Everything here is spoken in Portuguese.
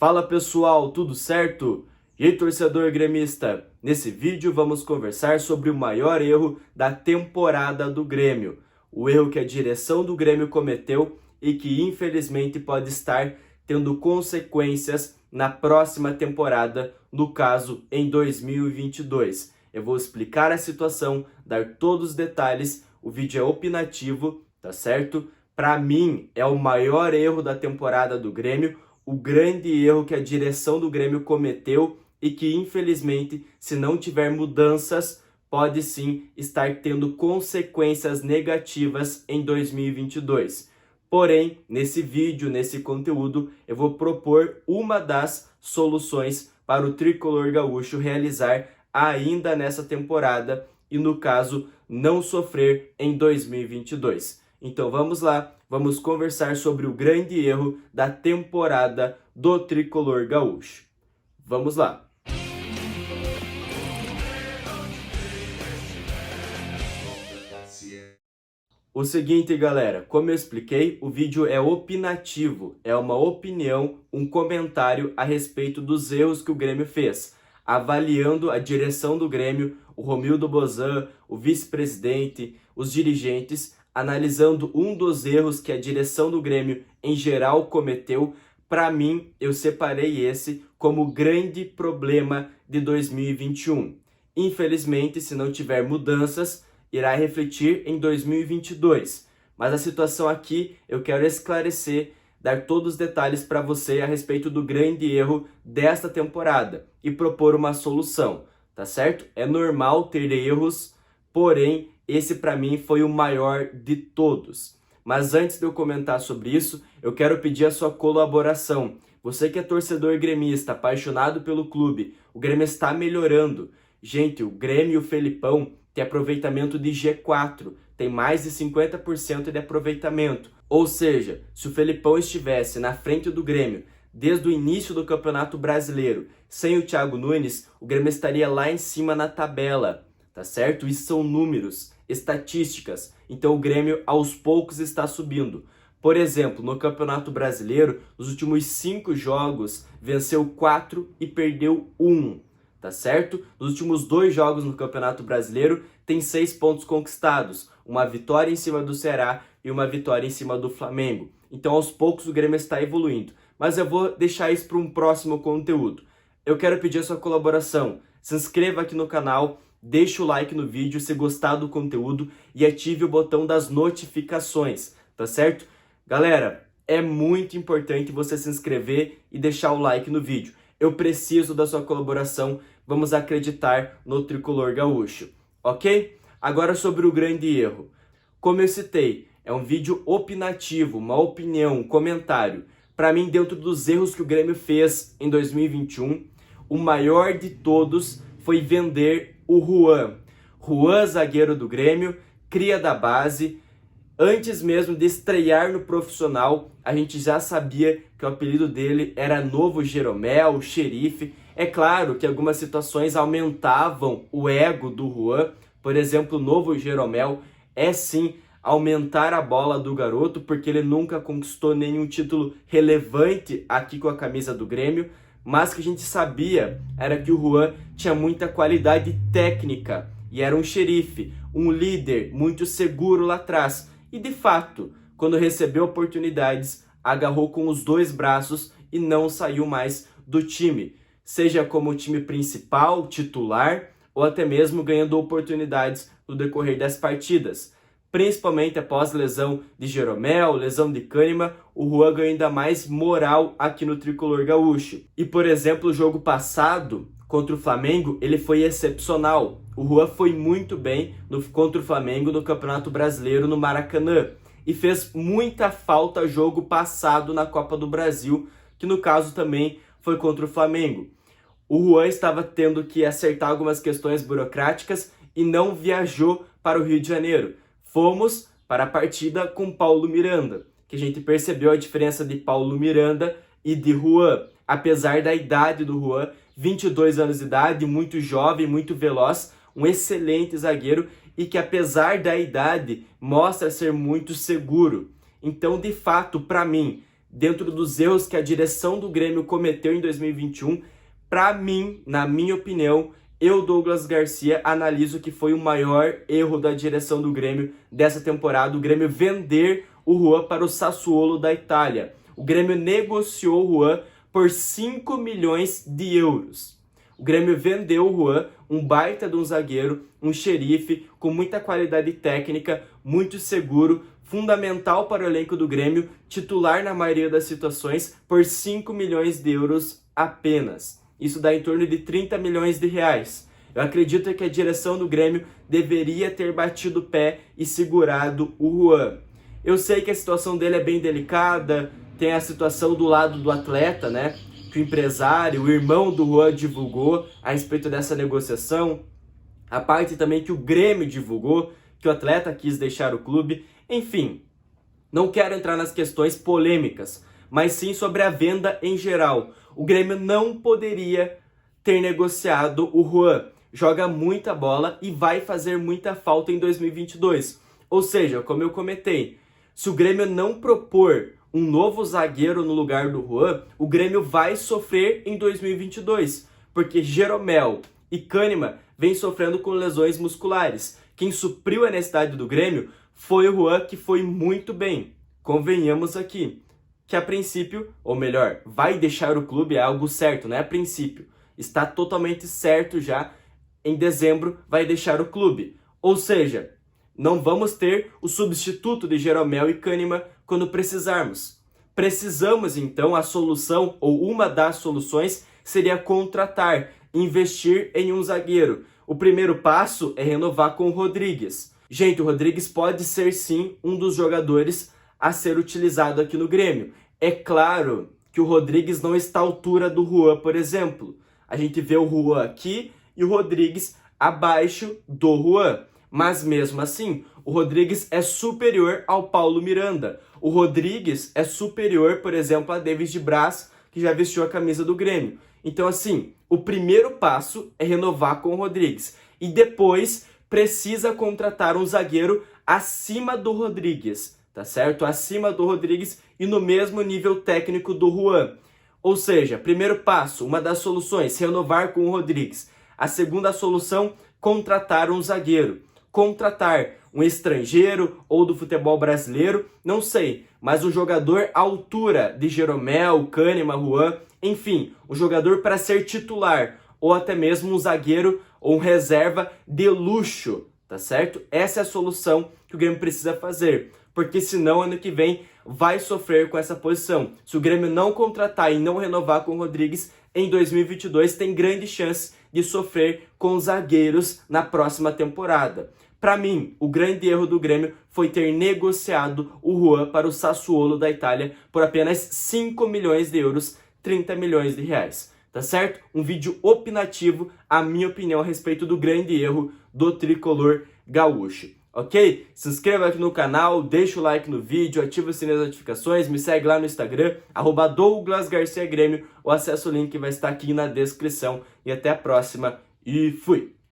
Fala pessoal, tudo certo? E aí torcedor gremista, nesse vídeo vamos conversar sobre o maior erro da temporada do Grêmio. O erro que a direção do Grêmio cometeu e que infelizmente pode estar tendo consequências na próxima temporada, no caso em 2022. Eu vou explicar a situação, dar todos os detalhes, o vídeo é opinativo, tá certo? Para mim é o maior erro da temporada do Grêmio, o grande erro que a direção do Grêmio cometeu e que, infelizmente, se não tiver mudanças, pode sim estar tendo consequências negativas em 2022. Porém, nesse vídeo, nesse conteúdo, eu vou propor uma das soluções para o tricolor gaúcho realizar ainda nessa temporada e, no caso, não sofrer em 2022. Então vamos lá, vamos conversar sobre o grande erro da temporada do tricolor gaúcho. Vamos lá! O seguinte, galera, como eu expliquei, o vídeo é opinativo, é uma opinião, um comentário a respeito dos erros que o Grêmio fez, avaliando a direção do Grêmio, o Romildo Bozan, o vice-presidente, os dirigentes, analisando um dos erros que a direção do Grêmio em geral cometeu. Para mim, eu separei esse como grande problema de 2021. Infelizmente, se não tiver mudanças, irá refletir em 2022. Mas a situação aqui eu quero esclarecer, dar todos os detalhes para você a respeito do grande erro desta temporada e propor uma solução, tá certo? É normal ter erros, porém esse para mim foi o maior de todos. Mas antes de eu comentar sobre isso, eu quero pedir a sua colaboração. Você que é torcedor gremista, apaixonado pelo clube, o Grêmio está melhorando. Gente, o Grêmio e o Felipão tem aproveitamento de G4, tem mais de 50% de aproveitamento. Ou seja, se o Felipão estivesse na frente do Grêmio desde o início do Campeonato Brasileiro, sem o Thiago Nunes, o Grêmio estaria lá em cima na tabela, tá certo? Isso são números, estatísticas. Então o Grêmio aos poucos está subindo. Por exemplo, no Campeonato Brasileiro, nos últimos 5 jogos, venceu 4 e perdeu 1. Tá certo? Nos últimos 2 jogos no Campeonato Brasileiro, tem 6 pontos conquistados. Uma vitória em cima do Ceará e uma vitória em cima do Flamengo. Então, aos poucos, o Grêmio está evoluindo. Mas eu vou deixar isso para um próximo conteúdo. Eu quero pedir a sua colaboração. Se inscreva aqui no canal, deixe o like no vídeo se gostar do conteúdo e ative o botão das notificações, tá certo? Galera, é muito importante você se inscrever e deixar o like no vídeo. Eu preciso da sua colaboração, vamos acreditar no tricolor gaúcho, ok? Agora sobre o grande erro. Como eu citei, é um vídeo opinativo, uma opinião, um comentário. Para mim, dentro dos erros que o Grêmio fez em 2021, o maior de todos foi vender o Juan. Juan, zagueiro do Grêmio, cria da base. Antes mesmo de estrear no profissional, a gente já sabia que o apelido dele era Novo Jeromel, Xerife. É claro que algumas situações aumentavam o ego do Juan. Por exemplo, o Novo Jeromel é sim aumentar a bola do garoto, porque ele nunca conquistou nenhum título relevante aqui com a camisa do Grêmio. Mas que a gente sabia era que o Juan tinha muita qualidade técnica e era um xerife, um líder muito seguro lá atrás. E de fato, quando recebeu oportunidades, agarrou com os 2 braços e não saiu mais do time. Seja como time principal, titular, ou até mesmo ganhando oportunidades no decorrer das partidas. Principalmente após lesão de Jeromel, lesão de Kahneman, o Juan ganha ainda mais moral aqui no tricolor gaúcho. E por exemplo, o jogo passado contra o Flamengo, ele foi excepcional. O Juan foi muito bem contra o Flamengo no Campeonato Brasileiro no Maracanã. E fez muita falta jogo passado na Copa do Brasil, que no caso também foi contra o Flamengo. O Juan estava tendo que acertar algumas questões burocráticas e não viajou para o Rio de Janeiro. Fomos para a partida com Paulo Miranda, que a gente percebeu a diferença de Paulo Miranda e de Juan. Apesar da idade do Juan, 22 anos de idade, muito jovem, muito veloz, um excelente zagueiro e que apesar da idade mostra ser muito seguro. Então, de fato, para mim, dentro dos erros que a direção do Grêmio cometeu em 2021, para mim, na minha opinião, eu, Douglas Garcia, analiso que foi o maior erro da direção do Grêmio dessa temporada, o Grêmio vender o Juan para o Sassuolo da Itália. O Grêmio negociou o Juan por 5 milhões de euros. O Grêmio vendeu o Juan, um baita de um zagueiro, um xerife, com muita qualidade técnica, muito seguro, fundamental para o elenco do Grêmio, titular na maioria das situações, por 5 milhões de euros apenas. Isso dá em torno de 30 milhões de reais. Eu acredito que a direção do Grêmio deveria ter batido o pé e segurado o Juan. Eu sei que a situação dele é bem delicada, tem a situação do lado do atleta, né? Que o empresário, o irmão do Juan divulgou a respeito dessa negociação. A parte também que o Grêmio divulgou, que o atleta quis deixar o clube. Enfim, não quero entrar nas questões polêmicas, mas sim sobre a venda em geral. O Grêmio não poderia ter negociado o Juan. Joga muita bola e vai fazer muita falta em 2022. Ou seja, como eu comentei, se o Grêmio não propor um novo zagueiro no lugar do Juan, o Grêmio vai sofrer em 2022, porque Jeromel e Kahneman vêm sofrendo com lesões musculares. Quem supriu a necessidade do Grêmio foi o Juan, que foi muito bem. Convenhamos aqui que a princípio, ou melhor, vai deixar o clube, é algo certo, não é a princípio. Está totalmente certo já, em dezembro vai deixar o clube. Ou seja, não vamos ter o substituto de Jeromel e Kahneman quando precisarmos. Precisamos então, a solução, ou uma das soluções, seria contratar, investir em um zagueiro. O primeiro passo é renovar com o Rodrigues. Gente, o Rodrigues pode ser sim um dos jogadores a ser utilizado aqui no Grêmio. É claro que o Rodrigues não está à altura do Juan, por exemplo. A gente vê o Juan aqui e o Rodrigues abaixo do Juan. Mas mesmo assim, o Rodrigues é superior ao Paulo Miranda. O Rodrigues é superior, por exemplo, a Davis de Braz, que já vestiu a camisa do Grêmio. Então, assim, o primeiro passo é renovar com o Rodrigues. E depois precisa contratar um zagueiro acima do Rodrigues, tá certo? Acima do Rodrigues e no mesmo nível técnico do Juan. Ou seja, primeiro passo, uma das soluções, renovar com o Rodrigues. A segunda solução, contratar um zagueiro. Contratar um estrangeiro ou do futebol brasileiro, não sei, mas um jogador à altura de Jeromel, Kahneman, Juan, enfim, um jogador para ser titular, ou até mesmo um zagueiro ou um reserva de luxo, tá certo? Essa é a solução que o Grêmio precisa fazer, porque senão ano que vem vai sofrer com essa posição. Se o Grêmio não contratar e não renovar com o Rodrigues, em 2022 tem grande chance de sofrer com os zagueiros na próxima temporada. Para mim, o grande erro do Grêmio foi ter negociado o Juan para o Sassuolo da Itália por apenas 5 milhões de euros, 30 milhões de reais. Tá certo? Um vídeo opinativo, a minha opinião a respeito do grande erro do tricolor gaúcho. Ok? Se inscreva aqui no canal, deixa o like no vídeo, ativa o sininho das notificações, me segue lá no Instagram, @DouglasGarciaGrêmio, ou acessa o link que vai estar aqui na descrição. E até a próxima, e fui!